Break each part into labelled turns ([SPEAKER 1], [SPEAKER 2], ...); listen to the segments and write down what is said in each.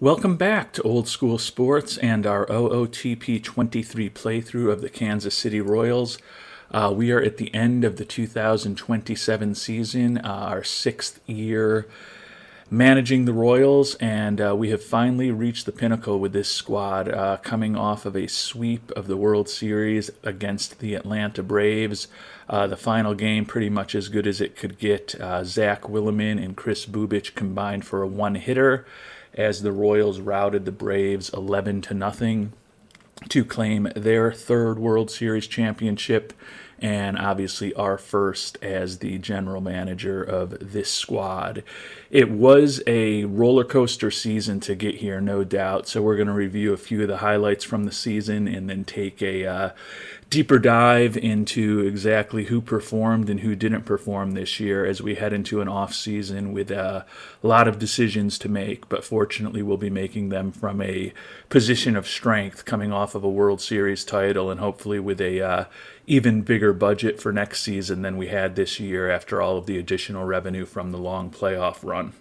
[SPEAKER 1] Welcome back to Old School Sports and our OOTP 23 playthrough of the Kansas City Royals. We are at the end of the 2027 season, our sixth year managing the Royals, and we have finally reached the pinnacle with this squad, coming off of a sweep of the World Series against the Atlanta Braves. The final game pretty much as good as it could get. Zach Williman and Chris Bubich combined for a one-hitter as the Royals routed the Braves 11-0 to claim their third World Series championship, and obviously our first as the general manager of this squad. It was a roller coaster season to get here, no doubt, so we're going to review a few of the highlights from the season and then take a deeper dive into exactly who performed and who didn't perform this year as we head into an off season with a lot of decisions to make, but fortunately we'll be making them from a position of strength coming off of a World Series title and hopefully with a even bigger budget for next season than we had this year after all of the additional revenue from the long playoff run.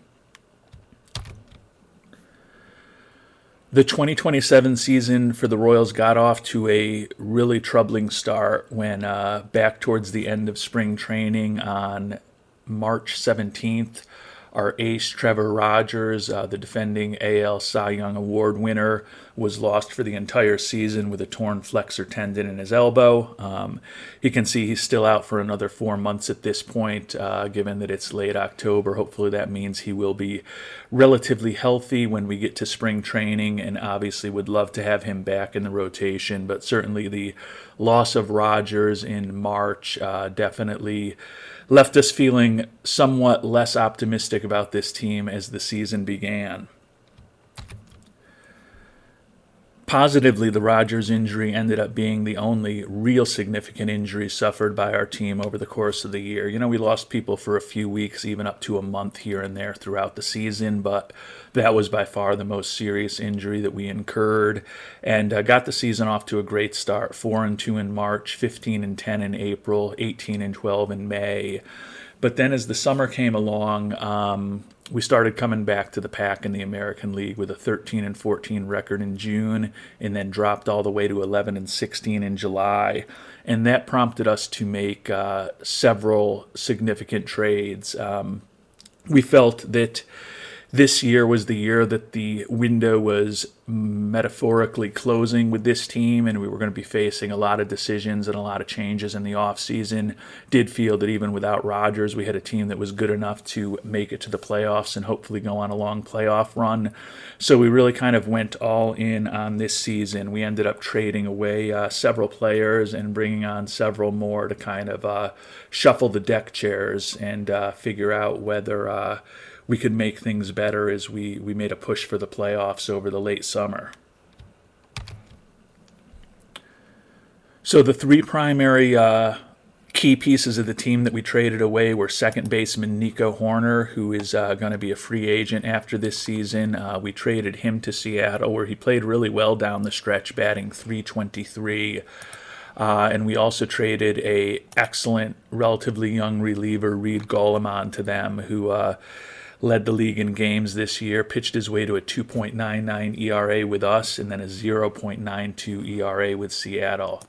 [SPEAKER 1] The 2027 season for the Royals got off to a really troubling start when back towards the end of spring training on March 17th, our ace Trevor Rogers, the defending AL Cy Young Award winner, was lost for the entire season with a torn flexor tendon in his elbow. You can see he's still out for another 4 months at this point, given that it's late October. Hopefully that means he will be relatively healthy when we get to spring training, and obviously would love to have him back in the rotation. But certainly the loss of Rogers in March definitely left us feeling somewhat less optimistic about this team as the season began. Positively, the Rogers injury ended up being the only real significant injury suffered by our team over the course of the year. You know, we lost people for a few weeks, even up to a month here and there throughout the season, but that was by far the most serious injury that we incurred, and got the season off to a great start. 4-2 in March, 15-10 in April, 18-12 in May. But then as the summer came along, we started coming back to the pack in the American League with a 13-14 record in June, and then dropped all the way to 11-16 in July. And that prompted us to make several significant trades. We felt that this year was the year that the window was metaphorically closing with this team, and we were going to be facing a lot of decisions and a lot of changes in the offseason. Did feel that even without Rogers, we had a team that was good enough to make it to the playoffs and hopefully go on a long playoff run. So we really kind of went all in on this season. We ended up trading away several players and bringing on several more to kind of shuffle the deck chairs and figure out whether we could make things better as we made a push for the playoffs over the late summer. So the three primary key pieces of the team that we traded away were second baseman Nico Horner, who is going to be a free agent after this season. We traded him to Seattle, where he played really well down the stretch, batting .323. And we also traded a excellent, relatively young reliever, Reed Goleman, to them, who led the league in games this year, pitched his way to a 2.99 ERA with us, and then a 0.92 ERA with Seattle.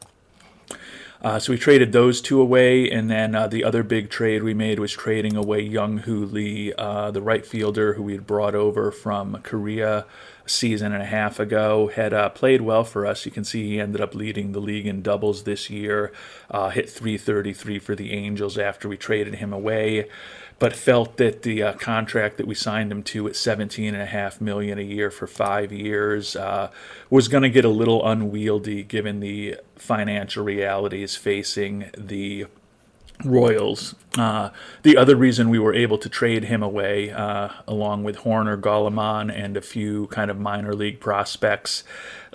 [SPEAKER 1] So we traded those two away, and then the other big trade we made was trading away Young-Hoo Lee, the right fielder who we had brought over from Korea a season and a half ago. Had played well for us. You can see he ended up leading the league in doubles this year, hit .333 for the Angels after we traded him away, but felt that the contract that we signed him to at $17.5 million a year for 5 years was going to get a little unwieldy given the financial realities facing the Royals. The other reason we were able to trade him away, along with Horner, Goleman, and a few kind of minor league prospects,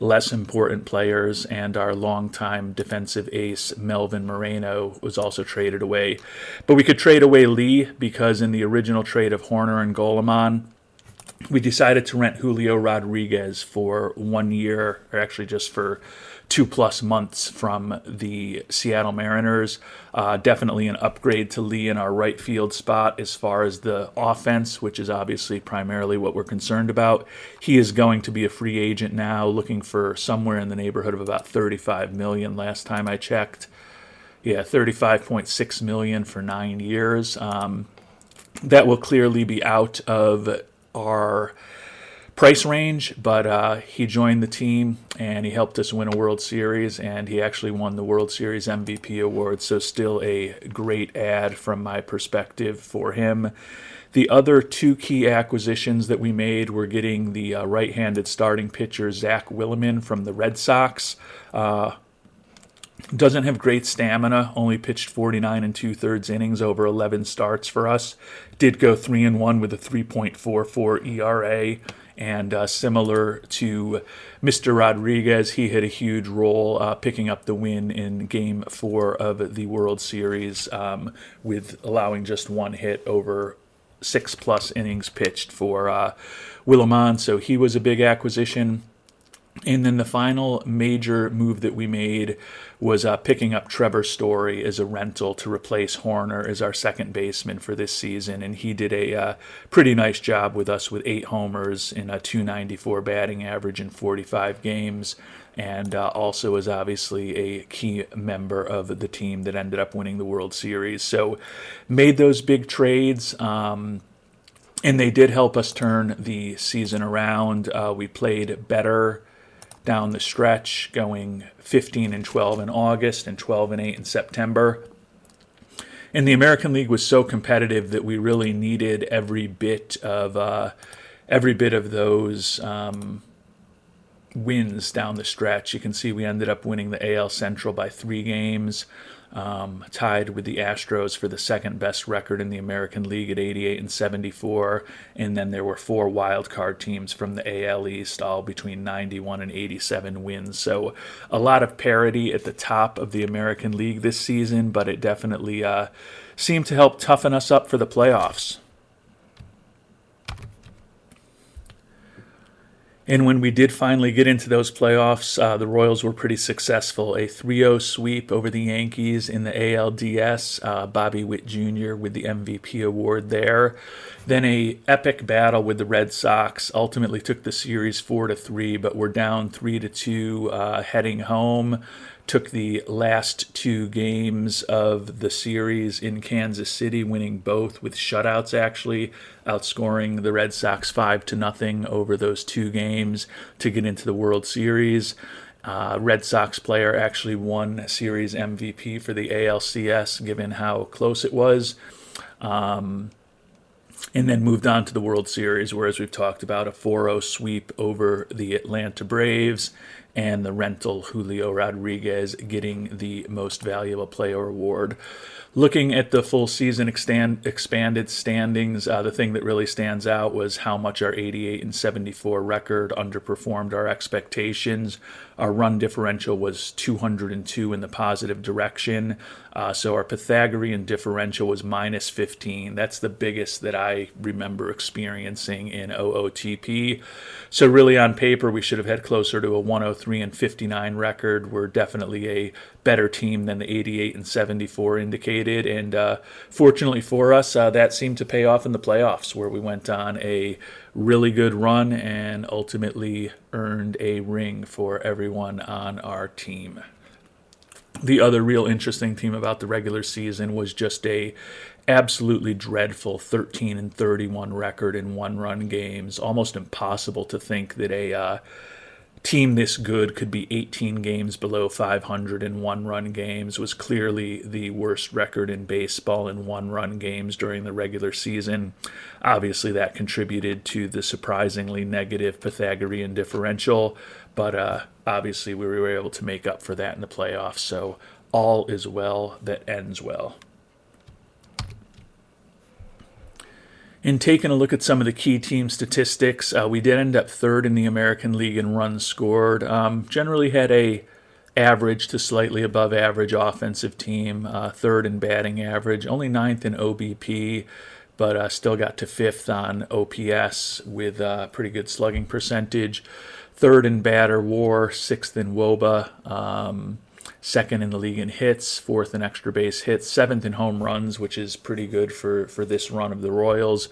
[SPEAKER 1] less important players, and our longtime defensive ace, Melvin Moreno, was also traded away. But we could trade away Lee because in the original trade of Horner and Goleman, we decided to rent Julio Rodriguez for 1 year, or actually just for 2+ months from the Seattle Mariners. Definitely an upgrade to Lee in our right field spot as far as the offense, which is obviously primarily what we're concerned about. He is going to be a free agent now, looking for somewhere in the neighborhood of about $35 million last time I checked. Yeah, $35.6 million for 9 years. That will clearly be out of our price range, but he joined the team and he helped us win a World Series, and he actually won the World Series MVP award, so still a great add from my perspective for him. The other two key acquisitions that we made were getting the right-handed starting pitcher Zack Disenzo from the Red Sox. Doesn't have great stamina, only pitched 49 2/3 innings over 11 starts for us. Did go 3-1 with a 3.44 ERA, and similar to Mr. Rodriguez, he had a huge role picking up the win in Game 4 of the World Series, with allowing just one hit over 6+ innings pitched for Willimon, so he was a big acquisition. And then the final major move that we made was picking up Trevor Story as a rental to replace Horner as our second baseman for this season. And he did a pretty nice job with us with 8 homers and a .294 batting average in 45 games. And also is obviously a key member of the team that ended up winning the World Series. So made those big trades. And they did help us turn the season around. We played better down the stretch, going 15-12 in August and 12-8 in September. And the American League was so competitive that we really needed every bit of those wins down the stretch. You can see we ended up winning the AL Central by 3 games, tied with the Astros for the second best record in the American League at 88-74, and then there were 4 wild card teams from the AL East, all between 91 and 87 wins. So a lot of parity at the top of the American League this season, but it definitely seemed to help toughen us up for the playoffs. And when we did finally get into those playoffs, the Royals were pretty successful. A 3-0 sweep over the Yankees in the ALDS. Bobby Whitt Jr. with the MVP award there. Then a epic battle with the Red Sox. Ultimately took the series 4-3, but were down 3-2 heading home. Took the last 2 games of the series in Kansas City, winning both with shutouts, actually, outscoring the Red Sox 5-0 over those 2 games to get into the World Series. Red Sox player actually won Series MVP for the ALCS, given how close it was. And then moved on to the World Series, where, as we've talked about, a 4-0 sweep over the Atlanta Braves, and the rental Julio Rodriguez getting the Most Valuable Player award. Looking at the full season expanded standings, the thing that really stands out was how much our 88-74 record underperformed our expectations. Our run differential was 202 in the positive direction, so our Pythagorean differential was -15. That's the biggest that I remember experiencing in OOTP. So really, on paper, we should have had closer to a 103-59 record. We're definitely a better team than the 88-74 indicated, and fortunately for us, that seemed to pay off in the playoffs, where we went on a really good run and ultimately earned a ring for everyone on our team. The other real interesting thing about the regular season was just a absolutely dreadful 13-31 record in one-run games. Almost impossible to think that a team this good could be 18 games below 500 in one-run games. Was clearly the worst record in baseball in one-run games during the regular season. Obviously, that contributed to the surprisingly negative Pythagorean differential, but obviously we were able to make up for that in the playoffs, so all is well that ends well. In taking a look at some of the key team statistics, we did end up third in the American League in runs scored. Generally had a average to slightly above average offensive team, third in batting average, only ninth in OBP, but still got to 5th on OPS with a pretty good slugging percentage. 3rd in batter WAR, 6th in WOBA, 2nd in the league in hits, 4th in extra base hits, 7th in home runs, which is pretty good for this run of the Royals.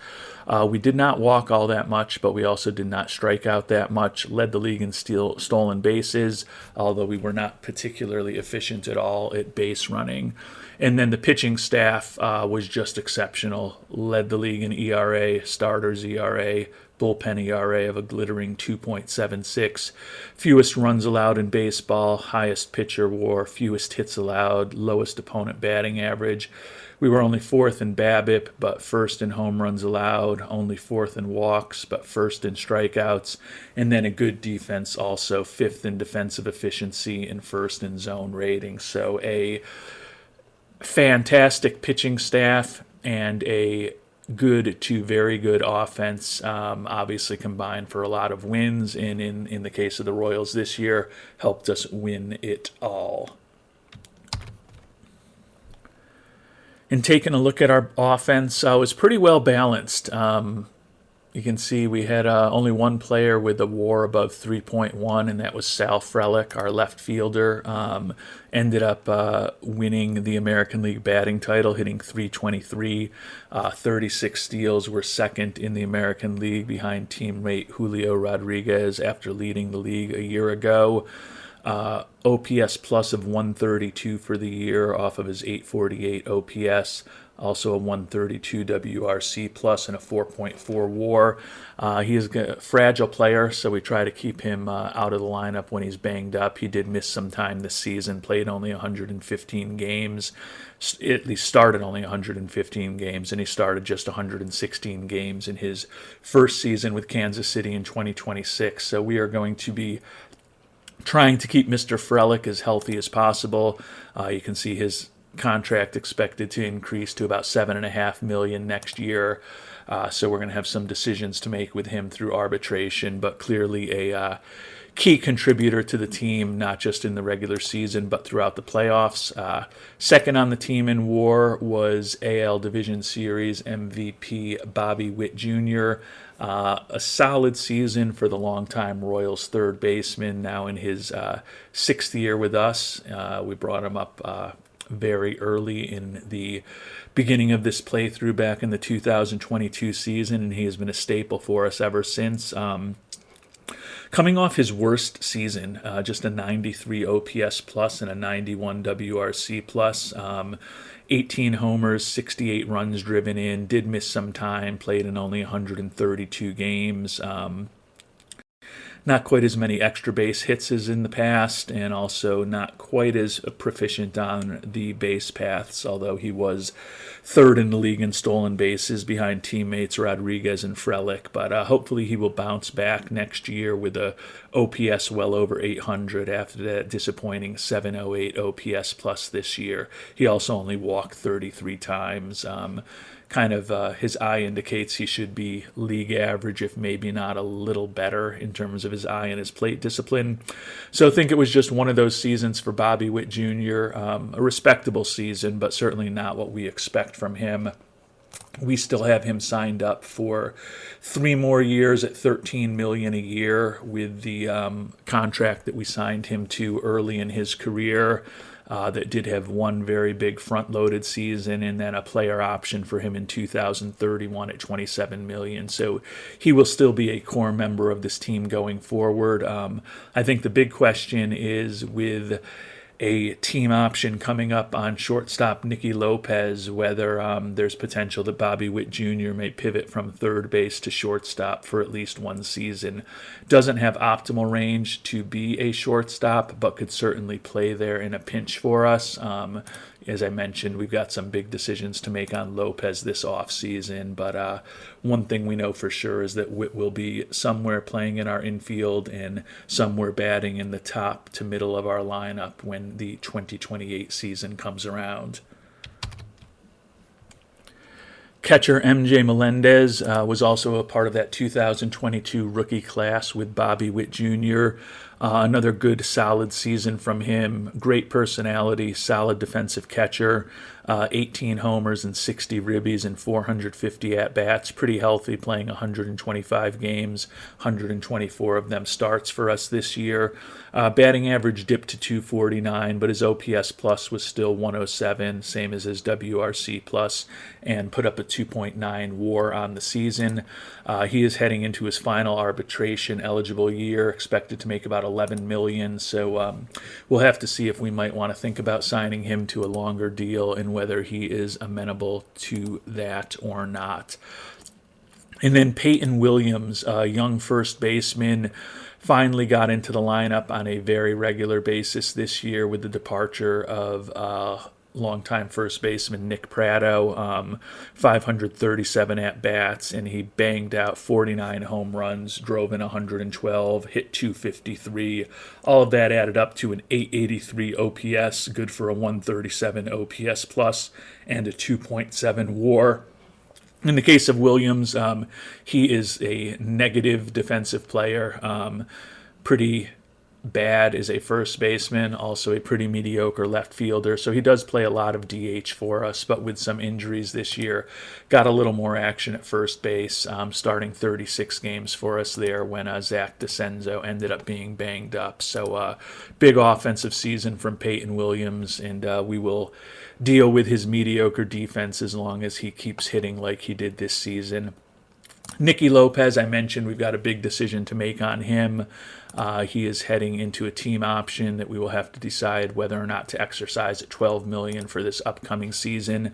[SPEAKER 1] We did not walk all that much, but we also did not strike out that much. Led the league in stolen bases, although we were not particularly efficient at all at base running. And then the pitching staff was just exceptional. Led the league in ERA, starters ERA, bullpen ERA of a glittering 2.76, fewest runs allowed in baseball, highest pitcher WAR, fewest hits allowed, lowest opponent batting average. We were only 4th in BABIP, but 1st in home runs allowed, only 4th in walks, but 1st in strikeouts, and then a good defense also, 5th in defensive efficiency and 1st in zone rating. So a fantastic pitching staff and a good to very good offense, obviously combined for a lot of wins, and in the case of the Royals this year, helped us win it all. And taking a look at our offense, it was pretty well balanced. You can see we had only one player with a WAR above 3.1, and that was Sal Frelick, our left fielder. Ended up winning the American League batting title, hitting .323. 36 steals, were 2nd in the American League behind teammate Julio Rodriguez after leading the league a year ago. OPS plus of 132 for the year off of his 848 OPS. Also a 132 WRC plus and a 4.4 WAR. He is a fragile player, so we try to keep him out of the lineup when he's banged up. He did miss some time this season, played only 115 games, at least started only 115 games, and he started just 116 games in his first season with Kansas City in 2026. So we are going to be trying to keep Mr. Frelick as healthy as possible. You can see his contract expected to increase to about $7.5 million next year. So we're going to have some decisions to make with him through arbitration, but clearly a key contributor to the team, not just in the regular season, but throughout the playoffs. 2nd on the team in WAR was AL Division Series MVP Bobby Whitt Jr. A solid season for the longtime Royals third baseman, now in his 6th year with us. We brought him up very early in the beginning of this playthrough back in the 2022 season, and he has been a staple for us ever since. Coming off his worst season, just a 93 OPS plus and a 91 WRC plus, 18 homers, 68 runs driven in, did miss some time, played in only 132 games. Not quite as many extra base hits as in the past, and also not quite as proficient on the base paths, although he was 3rd in the league in stolen bases behind teammates Rodriguez and Frelick. But hopefully he will bounce back next year with a OPS well over 800 after that disappointing 708 OPS plus this year. He also only walked 33 times. His eye indicates he should be league average, if maybe not a little better in terms of his eye and his plate discipline. So I think it was just one of those seasons for Bobby Whitt Jr., a respectable season, but certainly not what we expect from him. We still have him signed up for 3 more years at $13 million a year with the contract that we signed him to early in his career. That did have one very big front-loaded season and then a player option for him in 2031 at $27 million. So he will still be a core member of this team going forward. I think the big question is with a team option coming up on shortstop Nicky Lopez, whether there's potential that Bobby Whitt Jr. may pivot from third base to shortstop for at least one season. Doesn't have optimal range to be a shortstop, but could certainly play there in a pinch for us. As I mentioned, we've got some big decisions to make on Lopez this offseason, but one thing we know for sure is that Whitt will be somewhere playing in our infield and somewhere batting in the top to middle of our lineup when the 2028 season comes around. Catcher MJ Melendez was also a part of that 2022 rookie class with Bobby Whitt Jr. Another good, solid season from him. Great personality, solid defensive catcher. 18 homers and 60 ribbies and 450 at-bats. Pretty healthy, playing 125 games, 124 of them starts for us this year. Batting average dipped to 249, but his OPS plus was still 107, same as his WRC plus, and put up a 2.9 WAR on the season. He is heading into his final arbitration eligible year, expected to make about $11 million. So we'll have to see if we might want to think about signing him to a longer deal and whether he is amenable to that or not. And then Peyton Williams, a young first baseman, finally got into the lineup on a very regular basis this year with the departure of longtime first baseman Nick Pratto, 537 at-bats, and he banged out 49 home runs, drove in 112, hit 253. All of that added up to an 883 OPS, good for a 137 OPS plus, and a 2.7 WAR. In the case of Williams, he is a negative defensive player, pretty bad as a first baseman, also a pretty mediocre left fielder. So he does play a lot of DH for us, but with some injuries this year, got a little more action at first base, starting 36 games for us there when Zack Disenzo ended up being banged up. So big offensive season from Peyton Williams, and we will deal with his mediocre defense as long as he keeps hitting like he did this season. Nicky Lopez, I mentioned we've got a big decision to make on him. He is heading into a team option that we will have to decide whether or not to exercise at $12 million for this upcoming season.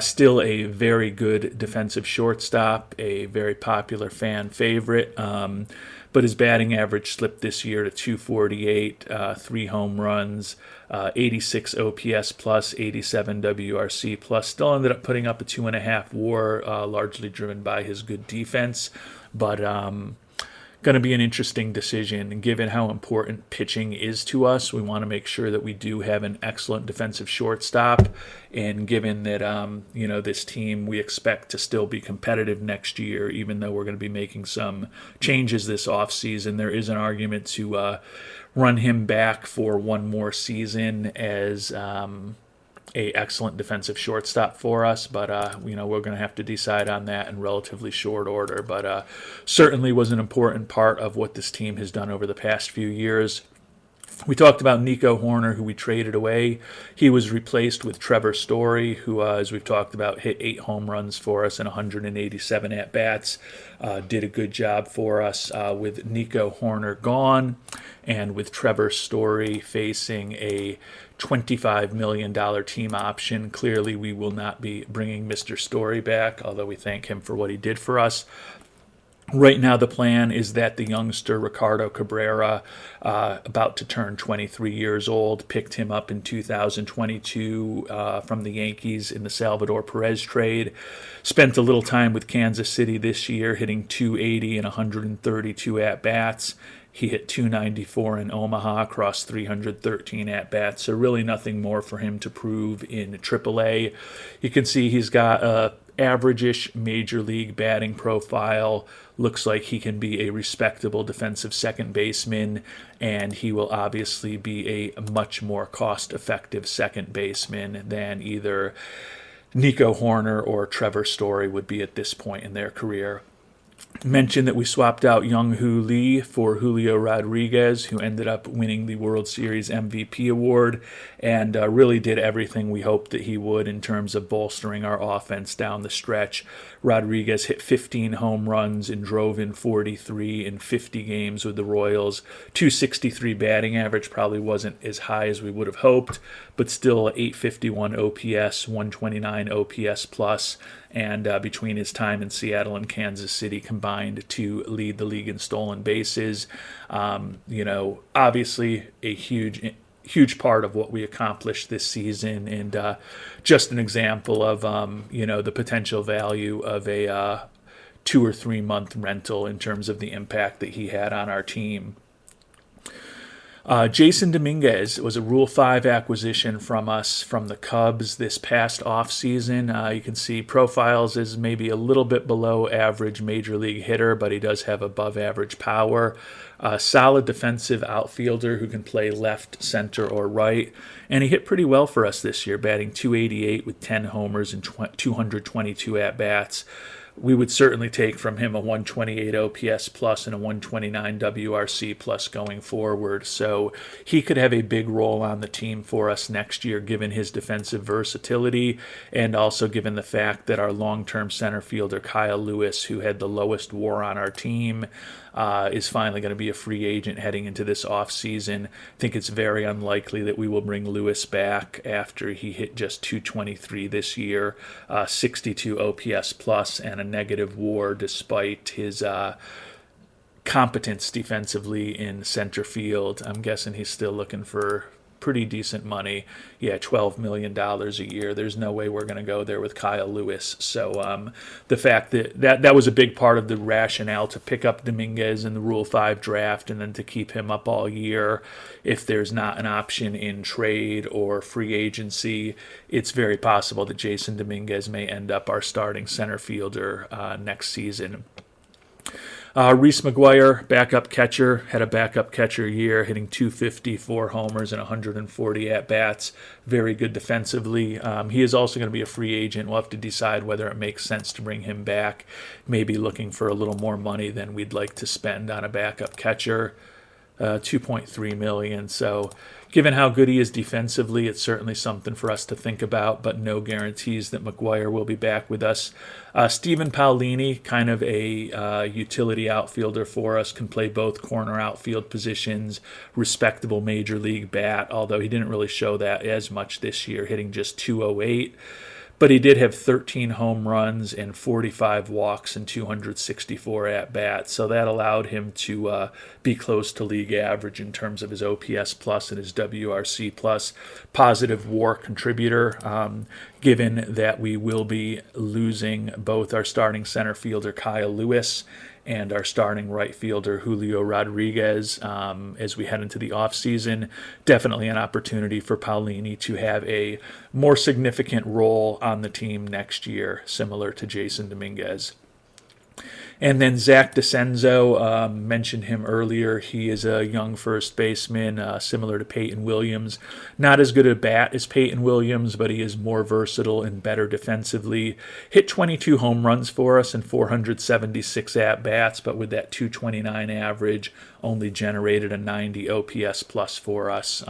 [SPEAKER 1] Still a very good defensive shortstop, a very popular fan favorite, but his batting average slipped this year to 248, 3 home runs, 86 OPS plus, 87 WRC plus. Still ended up putting up a 2.5 WAR, largely driven by his good defense, but going to be an interesting decision. And given how important pitching is to us, we want to make sure that we do have an excellent defensive shortstop. And given that, this team, we expect to still be competitive next year, even though we're going to be making some changes this offseason, there is an argument to run him back for one more season as a excellent defensive shortstop for us, but we're going to have to decide on that in relatively short order. But certainly was an important part of what this team has done over the past few years. We talked about Nico Horner, who we traded away. He was replaced with Trevor Story, who, as we've talked about, hit 8 home runs for us and 187 at-bats. Did a good job for us with Nico Horner gone and with Trevor Story facing a $25 million team option. Clearly, we will not be bringing Mr. Story back, although we thank him for what he did for us. Right now, the plan is that the youngster Ricardo Cabrera, about to turn 23 years old, picked him up in 2022 from the Yankees in the Salvador Perez trade. Spent a little time with Kansas City this year, hitting 280 and 132 at-bats. He hit 294 in Omaha across 313 at-bats, so really nothing more for him to prove in AAA. You can see he's got a average-ish major league batting profile. Looks like he can be a respectable defensive second baseman, and he will obviously be a much more cost-effective second baseman than either Nico Horner or Trevor Story would be at this point in their career. Mentioned that we swapped out Young-Hoo Lee for Julio Rodriguez, who ended up winning the World Series MVP award and really did everything we hoped that he would in terms of bolstering our offense down the stretch. Rodriguez hit 15 home runs and drove in 43 in 50 games with the Royals. 263 batting average probably wasn't as high as we would have hoped, but still 851 OPS, 129 OPS plus, and between his time in Seattle and Kansas City combined to lead the league in stolen bases. Obviously a huge part of what we accomplished this season, and just an example of the potential value of a 2 or 3 month rental in terms of the impact that he had on our team. Jason Dominguez was a Rule 5 acquisition from us from the Cubs this past offseason. You can see profiles as maybe a little bit below average major league hitter, but he does have above average power. Solid defensive outfielder who can play left, center, or right. And he hit pretty well for us this year, batting .288 with 10 homers and 222 at-bats. We would certainly take from him a 128 OPS plus and a 129 WRC plus going forward. So he could have a big role on the team for us next year, given his defensive versatility and also given the fact that our long-term center fielder, Kyle Lewis, who had the lowest WAR on our team, is finally going to be a free agent heading into this offseason. I think it's very unlikely that we will bring Lewis back after he hit just 223 this year, 62 OPS plus, and a negative WAR despite his competence defensively in center field. I'm guessing he's still looking for pretty decent money. Yeah, $12 million a year. There's no way we're going to go there with Kyle Lewis. So the fact that was a big part of the rationale to pick up Dominguez in the Rule 5 draft and then to keep him up all year. If there's not an option in trade or free agency, it's very possible that Jason Dominguez may end up our starting center fielder next season. Reese McGuire, backup catcher, had a backup catcher year, hitting .250, 4 homers, and 140 at-bats. Very good defensively. He is also going to be a free agent. We'll have to decide whether it makes sense to bring him back, maybe looking for a little more money than we'd like to spend on a backup catcher. $2.3 million. So given how good he is defensively, it's certainly something for us to think about, but no guarantees that McGuire will be back with us. Stephen Paolini, kind of a utility outfielder for us, can play both corner outfield positions, respectable major league bat, although he didn't really show that as much this year, hitting just .208. But he did have 13 home runs and 45 walks and 264 at-bats, so that allowed him to be close to league average in terms of his OPS plus and his WRC plus. Positive WAR contributor, given that we will be losing both our starting center fielder Kyle Lewis and our starting right fielder Julio Rodriguez as we head into the offseason. Definitely an opportunity for Paolini to have a more significant role on the team next year, similar to Jason Dominguez. And then Zack Disenzo, mentioned him earlier. He is a young first baseman, similar to Peyton Williams. Not as good a bat as Peyton Williams, but he is more versatile and better defensively. Hit 22 home runs for us and 476 at-bats, but with that 229 average, only generated a 90 OPS plus for us.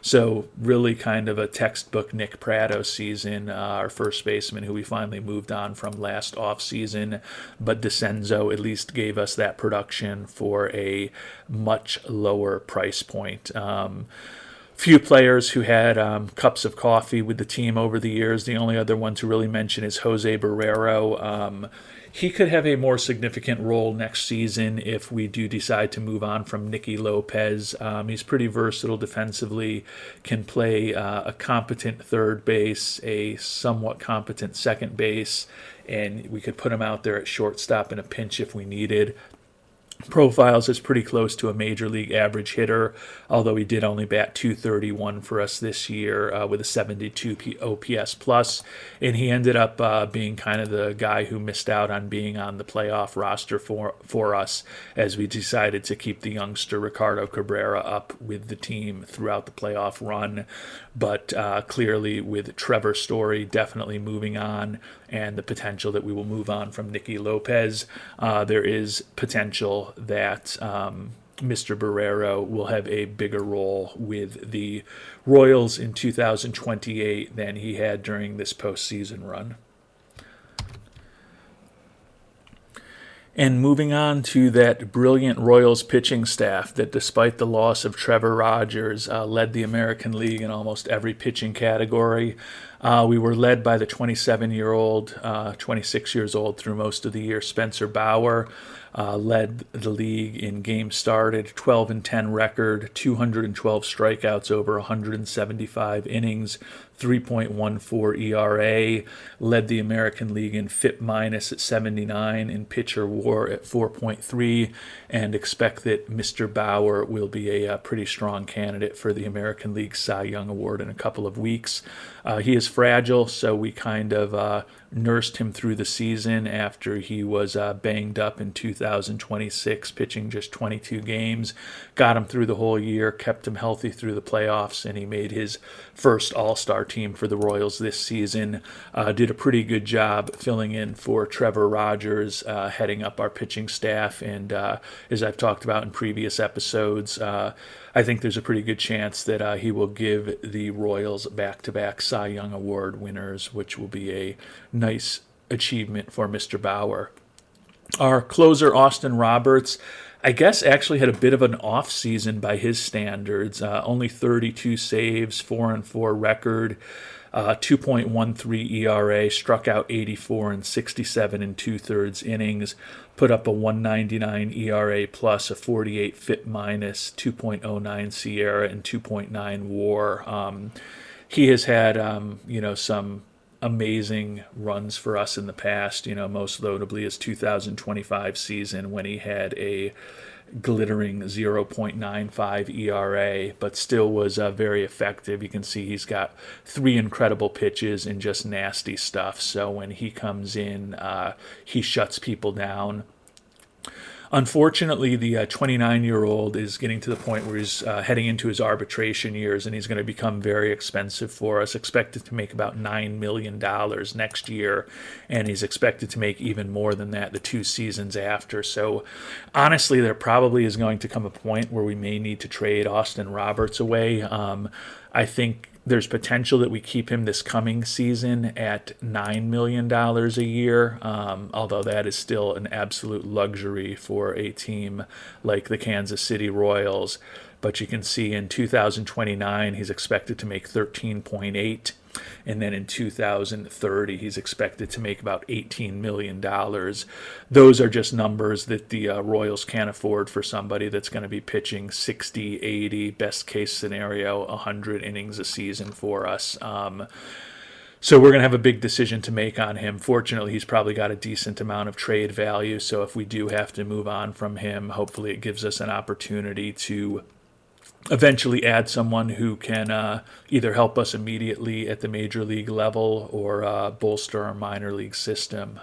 [SPEAKER 1] So really kind of a textbook Nick Pratto season, our first baseman who we finally moved on from last offseason. But Disenzo at least gave us that production for a much lower price point. Few players who had cups of coffee with the team over the years. The only other one to really mention is Jose Barrero. He could have a more significant role next season if we do decide to move on from Nicky Lopez. He's pretty versatile defensively, can play a competent third base, a somewhat competent second base, and we could put him out there at shortstop in a pinch if we needed. Profiles is pretty close to a major league average hitter, although he did only bat .231 for us this year with a 72 OPS plus, and he ended up being kind of the guy who missed out on being on the playoff roster for us as we decided to keep the youngster Ricardo Cabrera up with the team throughout the playoff run. But clearly with Trevor Story definitely moving on and the potential that we will move on from Nicky Lopez, there is potential that Mr. Barrero will have a bigger role with the Royals in 2028 than he had during this postseason run. And moving on to that brilliant Royals pitching staff that, despite the loss of Trevor Rogers, led the American League in almost every pitching category. We were led by the 27-year-old, 26 years old through most of the year, Spencer Bauer. Led the league in games started, 12-10 record, 212 strikeouts over 175 innings, 3.14 ERA, led the American League in FIP minus at 79, in pitcher WAR at 4.3, and expect that Mr. Bauer will be a pretty strong candidate for the American League Cy Young Award in a couple of weeks. He is fragile, so we kind of nursed him through the season after he was banged up in 2026, pitching just 22 games. Got him through the whole year, kept him healthy through the playoffs, and he made his first All-Star team for the Royals this season. Did a pretty good job filling in for Trevor Rogers, heading up our pitching staff, and as I've talked about in previous episodes, I think there's a pretty good chance that he will give the Royals back-to-back Cy Young Award winners, which will be a nice achievement for Mr. Bauer. Our closer, Austin Roberts, I guess actually had a bit of an off season by his standards. Only 32 saves, 4-4 record, 2.13 ERA, struck out 84 and 67 and 2/3 innings, put up a 1.99 ERA plus, a 48 FIP minus, 2.09 SIERA, and 2.9 WAR. He has had, some amazing runs for us in the past, most notably his 2025 season when he had a glittering 0.95 ERA, but still was very effective. You can see he's got 3 incredible pitches and just nasty stuff. So when he comes in, he shuts people down. Unfortunately, the 29-year-old is getting to the point where he's heading into his arbitration years, and he's going to become very expensive for us, expected to make about $9 million next year, and he's expected to make even more than that the 2 seasons after. So honestly, there probably is going to come a point where we may need to trade Austin Roberts away. I think there's potential that we keep him this coming season at $9 million a year, although that is still an absolute luxury for a team like the Kansas City Royals. But you can see in 2029, he's expected to make 13.8, and then in 2030, he's expected to make about $18 million. Those are just numbers that the Royals can't afford for somebody that's going to be pitching 60, 80, best case scenario, 100 innings a season for us. So we're going to have a big decision to make on him. Fortunately, he's probably got a decent amount of trade value, so if we do have to move on from him, hopefully it gives us an opportunity to eventually add someone who can either help us immediately at the major league level or bolster our minor league system.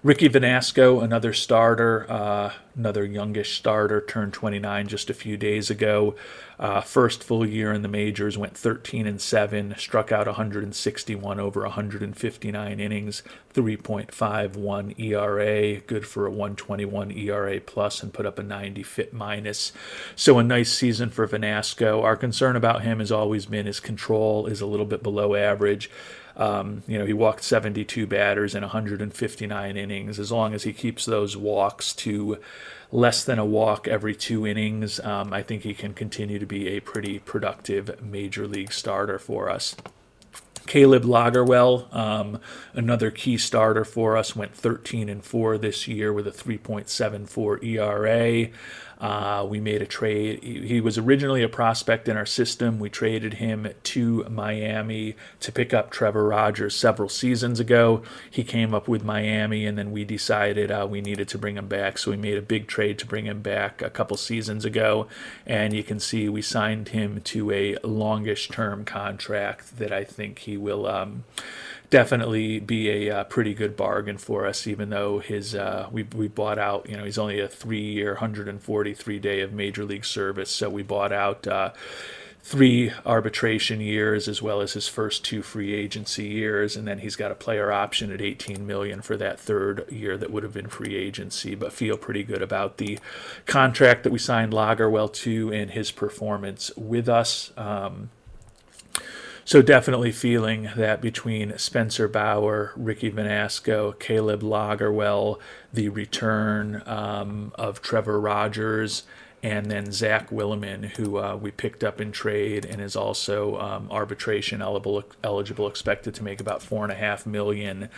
[SPEAKER 1] Ricky Vernasco, another starter, another youngish starter, turned 29 just a few days ago. First full year in the majors, went 13-7, struck out 161 over 159 innings, 3.51 ERA, good for a 1.21 ERA plus, and put up a 90 FIP minus. So a nice season for Vernasco. Our concern about him has always been his control is a little bit below average. He walked 72 batters in 159 innings. As long as he keeps those walks to less than a walk every 2 innings, I think he can continue to be a pretty productive major league starter for us. Caleb Lagerwell, another key starter for us, went 13-4 this year with a 3.74 ERA. We made a trade. He was originally a prospect in our system. We traded him to Miami to pick up Trevor Rogers several seasons ago. He came up with Miami, and then we decided we needed to bring him back. So we made a big trade to bring him back a couple seasons ago. And you can see we signed him to a longish-term contract that I think he will definitely be a pretty good bargain for us, even though we bought out, he's only a 3-year, 143-day of major league service, so we bought out 3 arbitration years as well as his first 2 free agency years, and then he's got a player option at $18 million for that 3rd year that would have been free agency, but feel pretty good about the contract that we signed Lagerwell to and his performance with us. So definitely feeling that between Spencer Bauer, Ricky Vernasco, Caleb Lagerwell, the return of Trevor Rogers, and then Zach Williman, who we picked up in trade and is also arbitration eligible, expected to make about $4.5 million.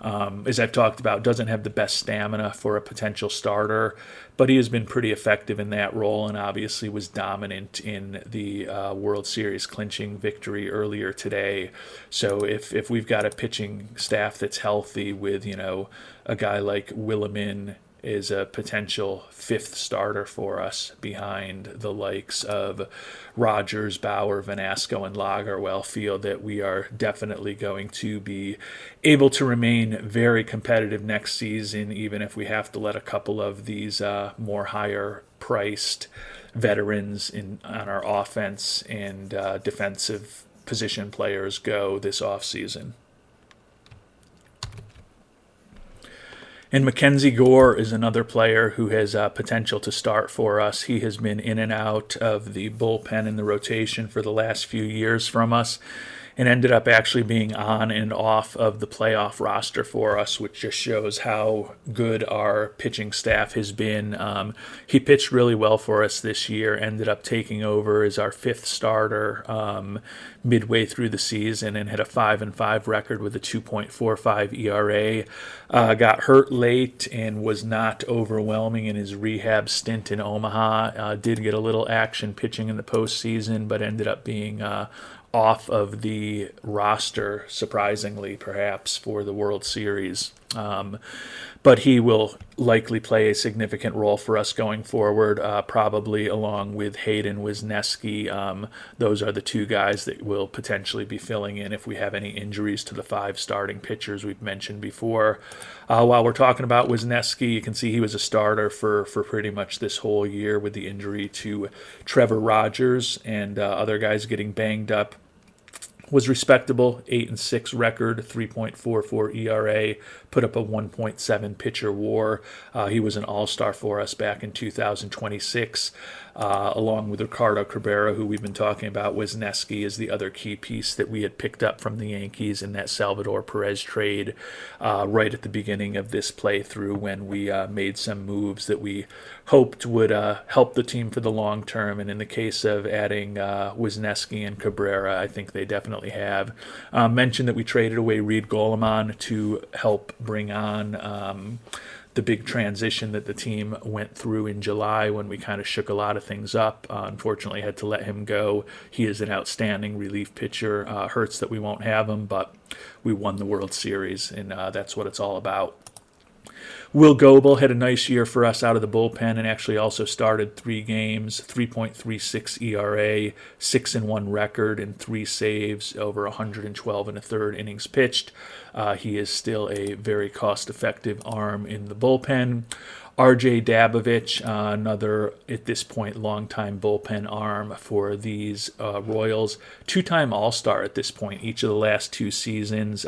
[SPEAKER 1] As I've talked about, doesn't have the best stamina for a potential starter, but he has been pretty effective in that role and obviously was dominant in the World Series clinching victory earlier today. So if we've got a pitching staff that's healthy with, a guy like Williman is a potential fifth starter for us behind the likes of Rogers, Bauer, Vernasco, and Lagerwell, feel that we are definitely going to be able to remain very competitive next season, even if we have to let a couple of these more higher-priced veterans on our offense and defensive position players go this offseason. And Mackenzie Gore is another player who has potential to start for us. He has been in and out of the bullpen and the rotation for the last few years from us, and ended up actually being on and off of the playoff roster for us, which just shows how good our pitching staff has been. He pitched really well for us this year, ended up taking over as our fifth starter midway through the season, and had a 5-5 record with a 2.45 ERA. Got hurt late and was not overwhelming in his rehab stint in Omaha. Did get a little action pitching in the postseason, but ended up being off of the roster, surprisingly, perhaps, for the World Series. But he will likely play a significant role for us going forward, probably along with Hayden Wisniewski. Those are the two guys that will potentially be filling in if we have any injuries to the five starting pitchers we've mentioned before. While we're talking about Wisniewski, you can see he was a starter for pretty much this whole year with the injury to Trevor Rogers and other guys getting banged up. Was respectable, 8-6 record, 3.44 ERA, put up a 1.7 pitcher WAR. He was an all-star for us back in 2026, along with Ricardo Cabrera, who we've been talking about. Wisniewski is the other key piece that we had picked up from the Yankees in that Salvador Perez trade right at the beginning of this playthrough, when we made some moves that we hoped would help the team for the long term. And in the case of adding Wisniewski and Cabrera, I think they definitely have. Mentioned that we traded away Reed Goleman to help bring on the big transition that the team went through in July when we kind of shook a lot of things up. Unfortunately, had to let him go. He is an outstanding relief pitcher. Hurts that we won't have him, but we won the World Series, and that's what it's all about. Will Goebel had a nice year for us out of the bullpen and actually also started 3 games, 3.36 ERA, 6-1 record, and 3 saves over 112 1/3 innings pitched. He is still a very cost-effective arm in the bullpen. RJ Dabowicz, another, at this point, longtime bullpen arm for these Royals. 2-time All-Star at this point, each of the last 2 seasons.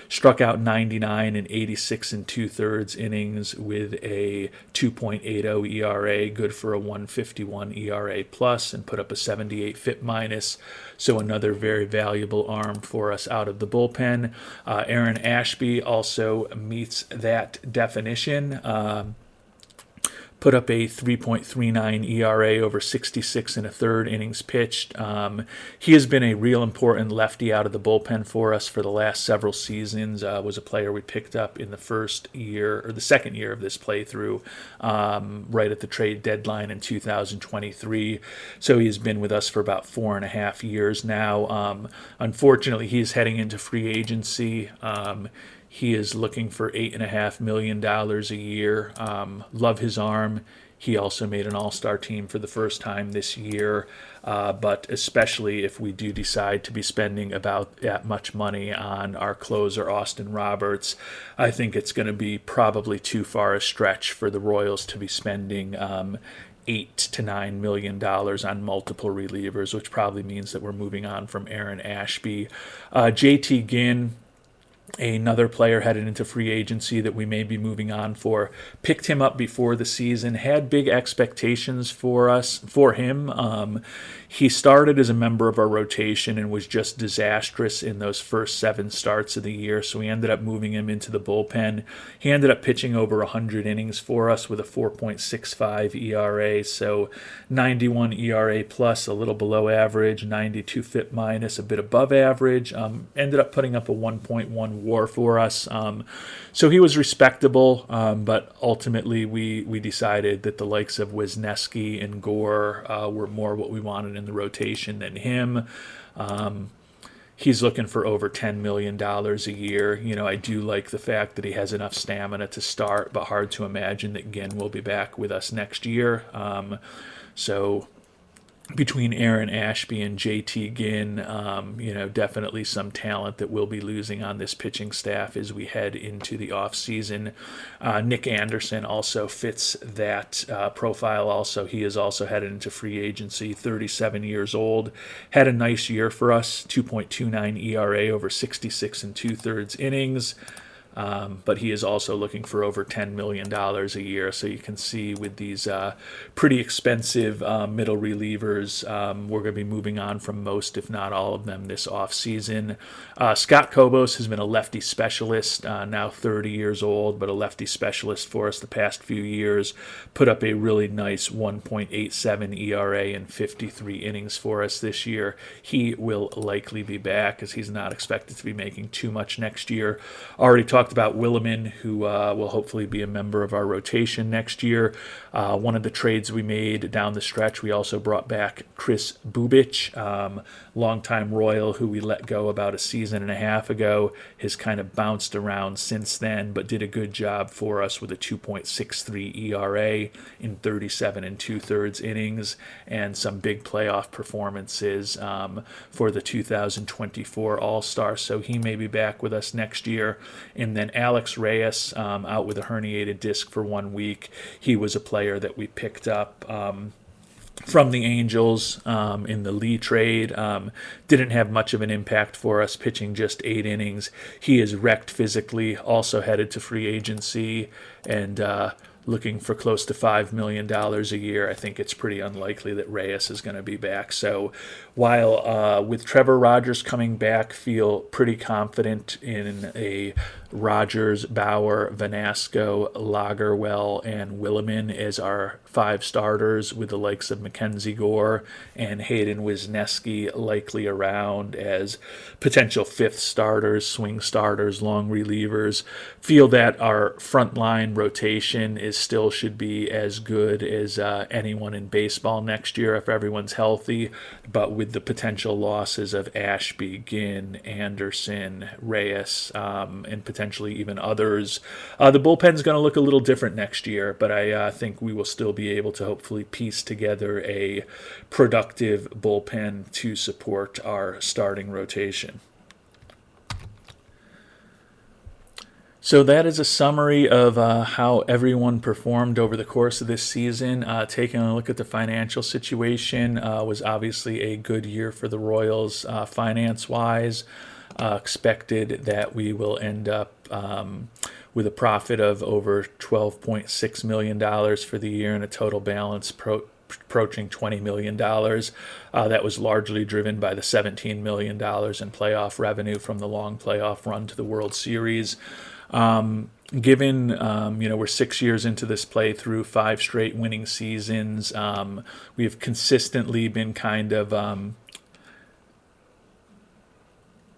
[SPEAKER 1] Struck out 99 and 86 2/3 innings with a 2.80 ERA, good for a 151 ERA plus, and put up a 78 FIP minus. So another very valuable arm for us out of the bullpen. Aaron Ashby also meets that definition. Put up a 3.39 ERA over 66 1/3 innings pitched. He has been a real important lefty out of the bullpen for us for the last several seasons. Was a player we picked up in the first year, or the second year of this playthrough, right at the trade deadline in 2023. So he's been with us for about 4.5 years now. Unfortunately, he's heading into free agency. He is looking for $8.5 million a year. Love his arm. He also made an all-star team for the first time this year. But especially if we do decide to be spending about that much money on our closer, Austin Roberts, I think it's going to be probably too far a stretch for the Royals to be spending $8 to $9 million on multiple relievers, which probably means that we're moving on from Aaron Ashby. JT Ginn another player headed into free agency that we may be moving on for. Picked him up before the season, had big expectations for him. He started as a member of our rotation and was just disastrous in those first 7 starts of the year, so we ended up moving him into the bullpen. He ended up pitching over 100 innings for us with a 4.65 ERA, so 91 ERA plus, a little below average, 92 FIP minus, a bit above average. Ended up putting up a 1.1 WAR for us. So he was respectable, but ultimately we decided that the likes of Wisniewski and Gore were more what we wanted in the rotation than him. He's looking for over $10 million a year. I do like the fact that he has enough stamina to start, but hard to imagine that Ginn will be back with us next year. So between Aaron Ashby and JT Ginn, definitely some talent that we'll be losing on this pitching staff as we head into the offseason. Nick Anderson also fits that profile also. He is also headed into free agency, 37 years old. Had a nice year for us, 2.29 ERA over 66 2/3 innings. But he is also looking for over $10 million a year. So you can see with these pretty expensive middle relievers, we're going to be moving on from most, if not all of them, this offseason. Scott Kobos has been a lefty specialist, now 30 years old, but a lefty specialist for us the past few years. Put up a really nice 1.87 ERA in 53 innings for us this year. He will likely be back as he's not expected to be making too much next year. Already talked about Williman, who will hopefully be a member of our rotation next year. One of the trades we made down the stretch, we also brought back Chris Bubich, longtime Royal, who we let go about a season and a half ago. Has kind of bounced around since then, but did a good job for us with a 2.63 ERA in 37 2/3 innings and some big playoff performances for the 2024 All-Star. So he may be back with us next year. And then Alex Reyes, out with a herniated disc for 1 week. He was a player that we picked up from the Angels in the Lee trade. Didn't have much of an impact for us, pitching just 8 innings. He is wrecked physically, also headed to free agency, and looking for close to $5 million a year. I think it's pretty unlikely that Reyes is going to be back. So while with Trevor Rogers coming back, feel pretty confident in a Rogers, Bauer, Vernasco, Lagerwell, and Williman as our 5 starters, with the likes of Mackenzie Gore and Hayden Wisniewski likely around as potential 5th starters, swing starters, long relievers. Feel that our frontline rotation still should be as good as anyone in baseball next year if everyone's healthy, but with the potential losses of Ashby, Ginn, Anderson, Reyes, and potentially even others, the bullpen's going to look a little different next year, but I think we will still be able to hopefully piece together a productive bullpen to support our starting rotation. So that is a summary of how everyone performed over the course of this season. Taking a look at the financial situation, was obviously a good year for the Royals finance-wise. Expected that we will end up with a profit of over $12.6 million for the year and a total balance approaching $20 million. That was largely driven by the $17 million in playoff revenue from the long playoff run to the World Series. Given, we're 6 years into this playthrough, 5 straight winning seasons, we have consistently been kind of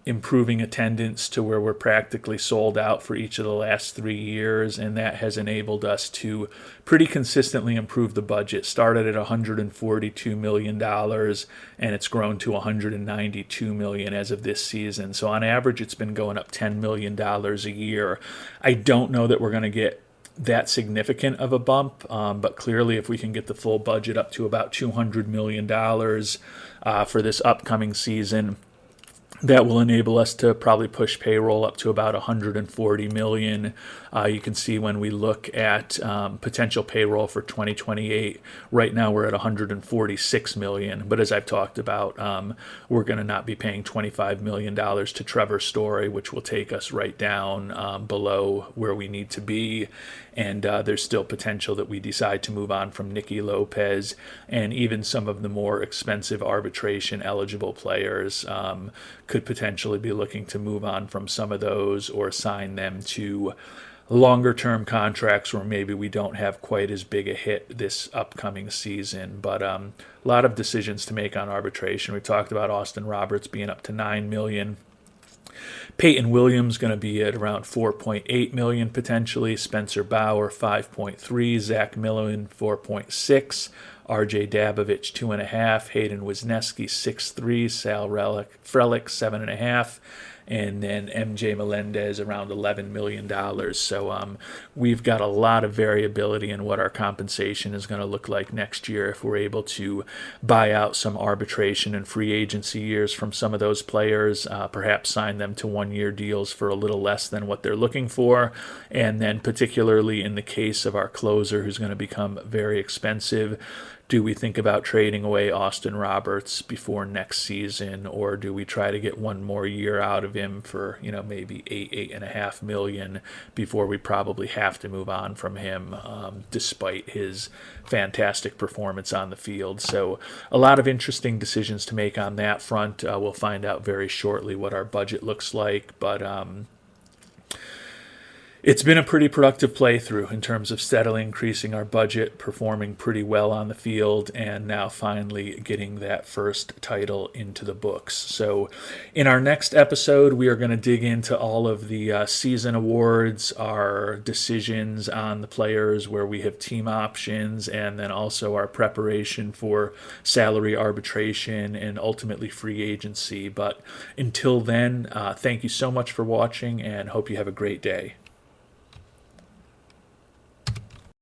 [SPEAKER 1] improving attendance to where we're practically sold out for each of the last 3 years, and that has enabled us to pretty consistently improve the budget. Started at $142 million, and it's grown to $192 million as of this season. So on average, it's been going up $10 million a year. I don't know that we're going to get that significant of a bump, but clearly if we can get the full budget up to about $200 million for this upcoming season, That will enable us to probably push payroll up to about 140 million. You can see when we look at potential payroll for 2028, right now we're at 146 million. But as I've talked about, we're going to not be paying $25 million to Trevor Story, which will take us right down below where we need to be. And there's still potential that we decide to move on from Nicky Lopez, and even some of the more expensive arbitration eligible players could potentially be looking to move on from some of those or sign them to longer term contracts where maybe we don't have quite as big a hit this upcoming season. But a lot of decisions to make on arbitration. We talked about Austin Roberts being up to $9 million. Peyton Williams going to be at around 4.8 million potentially. Spencer Bauer 5.3. Zach Millen 4.6. RJ Dabowicz 2.5. Hayden Wisniewski 6.3. Sal Frelick 7.5. And then MJ Melendez around $11 million. So we've got a lot of variability in what our compensation is going to look like next year if we're able to buy out some arbitration and free agency years from some of those players, perhaps sign them to one-year deals for a little less than what they're looking for. And then particularly in the case of our closer, who's going to become very expensive, do we think about trading away Austin Roberts before next season, or do we try to get one more year out of him for, maybe $8.5 million before we probably have to move on from him, despite his fantastic performance on the field? So a lot of interesting decisions to make on that front. We'll find out very shortly what our budget looks like, but it's been a pretty productive playthrough in terms of steadily increasing our budget, performing pretty well on the field, and now finally getting that first title into the books. So in our next episode, we are going to dig into all of the season awards, our decisions on the players where we have team options, and then also our preparation for salary arbitration and ultimately free agency. But until then, thank you so much for watching, and hope you have a great day.